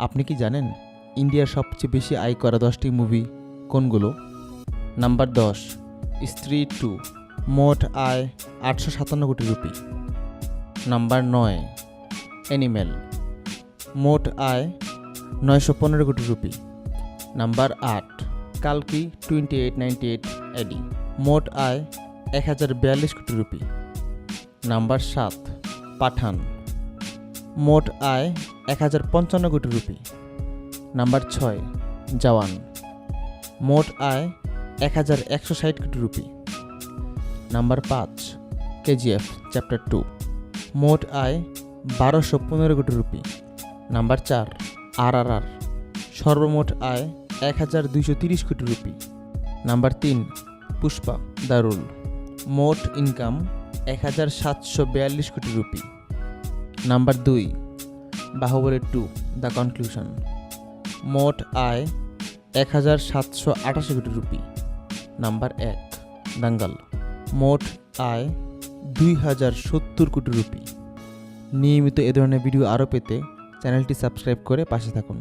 আপনি কি জানেন ইন্ডিয়ার সবচেয়ে বেশি আয় করা 10টি মুভি কোনগুলো? নাম্বার 10, স্ত্রী 2, মোট আয় 857 কোটি রুপি। নাম্বার 9, অ্যানিমেল, মোট আয় 915 কোটি রুপি। নাম্বার 8, কালকি 2898 এডি, মোট আয় 1042 কোটি রুপি। নাম্বার 7, পাঠান, মোট আয় 1055 কোটি রুপি। নাম্বার 6, জওয়ান, মোট আয় 1160 কোটি রুপি। নাম্বার 5, কেজিএফ চ্যাপ্টার 2, মোট আয় 1215 কোটি রুপি। নাম্বার 4, আরআরআর, সর্বমোট আয় 1230 কোটি rupee. Number 3, Pushpa the rule, মোট ইনকাম 1742 কোটি rupee. Number 2, Baahubali 2 the conclusion, মোট আয় 1788 কোটি রুপি। নাম্বার 1, দাঙ্গল, মোট আয় 2070 কোটি রুপি। নিয়মিত এ ধরনের ভিডিও আরও পেতে চ্যানেলটি সাবস্ক্রাইব করে পাশে থাকুন।